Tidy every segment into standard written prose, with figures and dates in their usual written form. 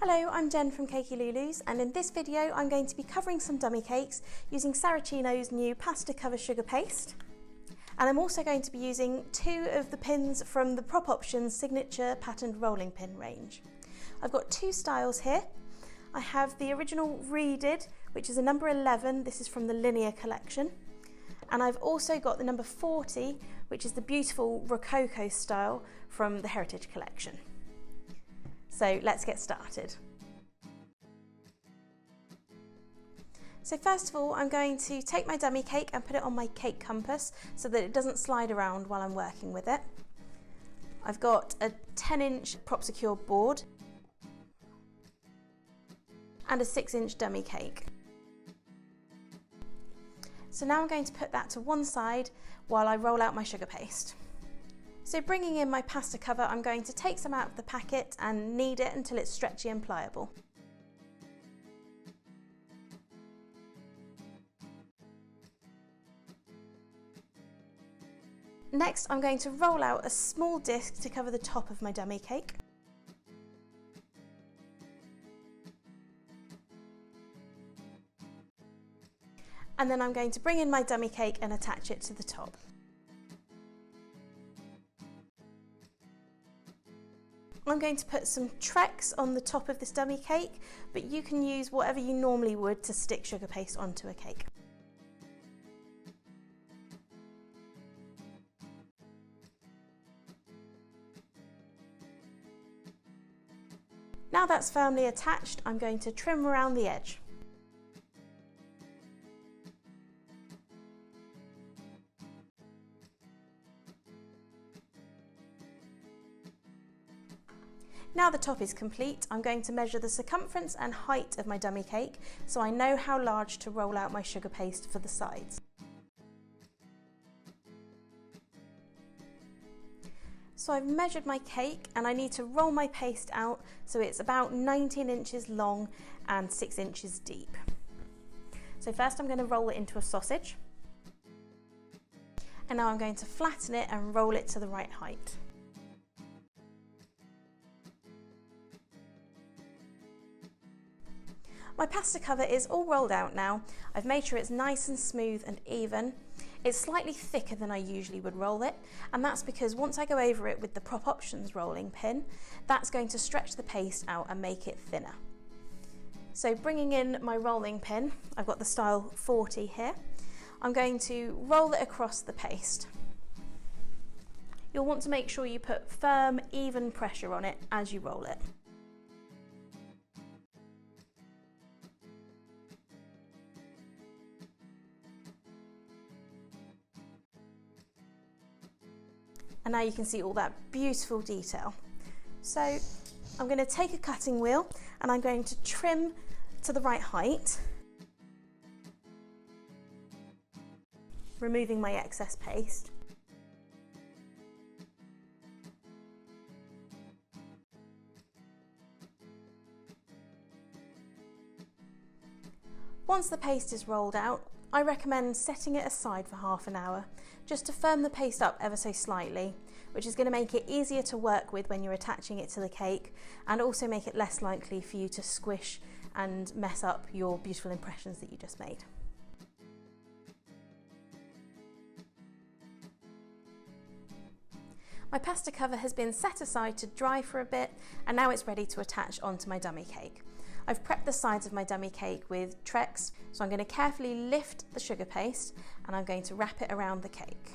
Hello, I'm Jen from Cakey Lulu's, and in this video I'm going to be covering some dummy cakes using Saracino's new pasta cover sugar paste. And I'm also going to be using two of the pins from the Prop Options signature patterned rolling pin range. I've got two styles here. I have the original reeded, which is a number 11, this is from the Linear collection. And I've also got the number 40, which is the beautiful Rococo style from the Heritage collection. So let's get started. So first of all, I'm going to take my dummy cake and put it on my cake compass so that it doesn't slide around while I'm working with it. I've got a 10-inch prop secure board and a 6-inch dummy cake. So now I'm going to put that to one side while I roll out my sugar paste. So bringing in my pasta cover, I'm going to take some out of the packet and knead it until it's stretchy and pliable. Next, I'm going to roll out a small disc to cover the top of my dummy cake. And then I'm going to bring in my dummy cake and attach it to the top. I'm going to put some Trex on the top of this dummy cake, but you can use whatever you normally would to stick sugar paste onto a cake. Now that's firmly attached, I'm going to trim around the edge. Now the top is complete, I'm going to measure the circumference and height of my dummy cake so I know how large to roll out my sugar paste for the sides. So I've measured my cake and I need to roll my paste out so it's about 19 inches long and 6 inches deep. So first I'm going to roll it into a sausage. And now I'm going to flatten it and roll it to the right height. My pasta cover is all rolled out now. I've made sure it's nice and smooth and even. It's slightly thicker than I usually would roll it, and that's because once I go over it with the Prop Options rolling pin, that's going to stretch the paste out and make it thinner. So bringing in my rolling pin, I've got the style 40 here, I'm going to roll it across the paste. You'll want to make sure you put firm, even pressure on it as you roll it. And now you can see all that beautiful detail. So I'm going to take a cutting wheel and I'm going to trim to the right height, removing my excess paste. Once the paste is rolled out, I recommend setting it aside for half an hour, just to firm the paste up ever so slightly, which is going to make it easier to work with when you're attaching it to the cake, and also make it less likely for you to squish and mess up your beautiful impressions that you just made. My pasta cover has been set aside to dry for a bit, and now it's ready to attach onto my dummy cake. I've prepped the sides of my dummy cake with Trex, so I'm going to carefully lift the sugar paste and I'm going to wrap it around the cake.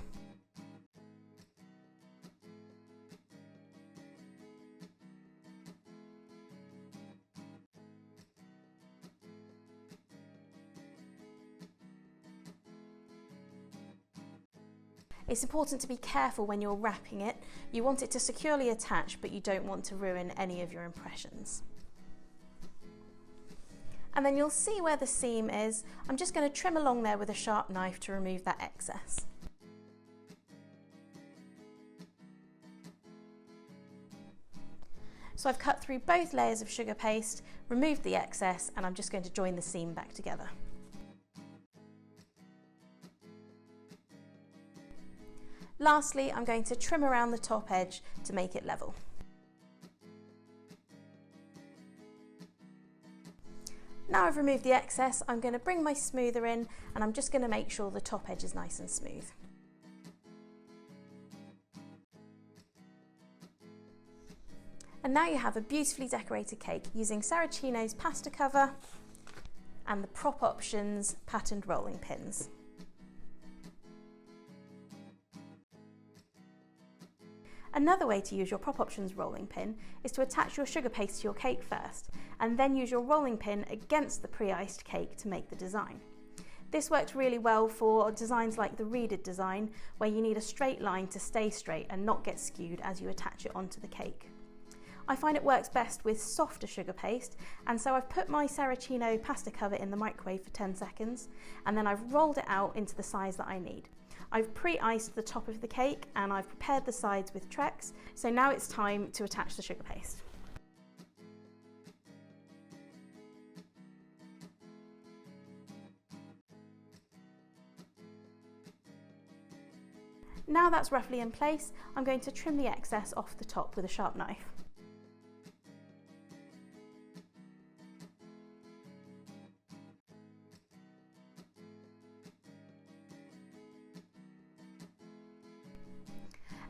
It's important to be careful when you're wrapping it. You want it to securely attach, but you don't want to ruin any of your impressions. And then you'll see where the seam is. I'm just going to trim along there with a sharp knife to remove that excess. So I've cut through both layers of sugar paste, removed the excess, and I'm just going to join the seam back together. Lastly, I'm going to trim around the top edge to make it level. Now I've removed the excess, I'm going to bring my smoother in and I'm just going to make sure the top edge is nice and smooth. And now you have a beautifully decorated cake using Saracino's pasta cover and the Prop Options patterned rolling pins. Another way to use your Prop Options rolling pin is to attach your sugar paste to your cake first and then use your rolling pin against the pre-iced cake to make the design. This works really well for designs like the reeded design where you need a straight line to stay straight and not get skewed as you attach it onto the cake. I find it works best with softer sugar paste, and so I've put my Saracino pasta cover in the microwave for 10 seconds and then I've rolled it out into the size that I need. I've pre-iced the top of the cake and I've prepared the sides with Trex, so now it's time to attach the sugar paste. Now that's roughly in place, I'm going to trim the excess off the top with a sharp knife.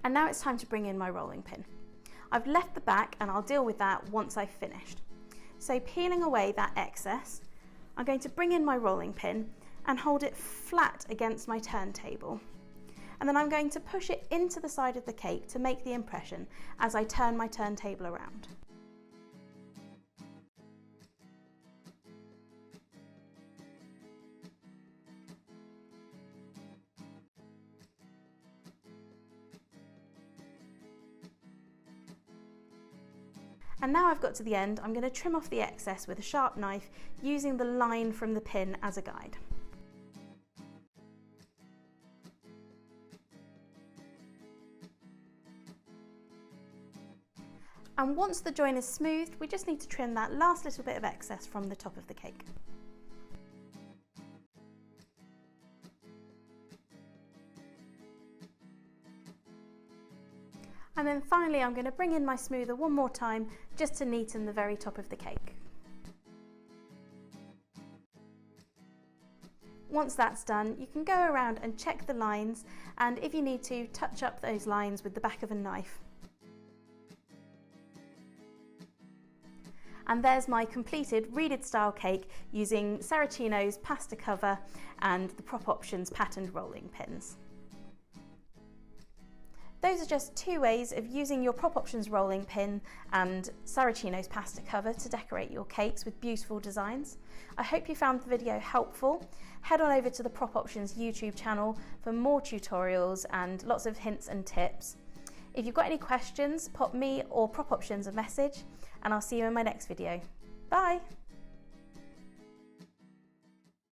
And now it's time to bring in my rolling pin. I've left the back and I'll deal with that once I've finished. So peeling away that excess, I'm going to bring in my rolling pin and hold it flat against my turntable. And then I'm going to push it into the side of the cake to make the impression as I turn my turntable around. And now I've got to the end, I'm going to trim off the excess with a sharp knife using the line from the pin as a guide. And once the join is smoothed, we just need to trim that last little bit of excess from the top of the cake. And then finally I'm going to bring in my smoother one more time just to neaten the very top of the cake. Once that's done, you can go around and check the lines, and if you need to, touch up those lines with the back of a knife. And there's my completed reeded style cake using Saracino's pasta cover and the Prop Options patterned rolling pins. Those are just two ways of using your Prop Options rolling pin and Saracino's pasta cover to decorate your cakes with beautiful designs. I hope you found the video helpful. Head on over to the Prop Options YouTube channel for more tutorials and lots of hints and tips. If you've got any questions, pop me or Prop Options a message and I'll see you in my next video. Bye!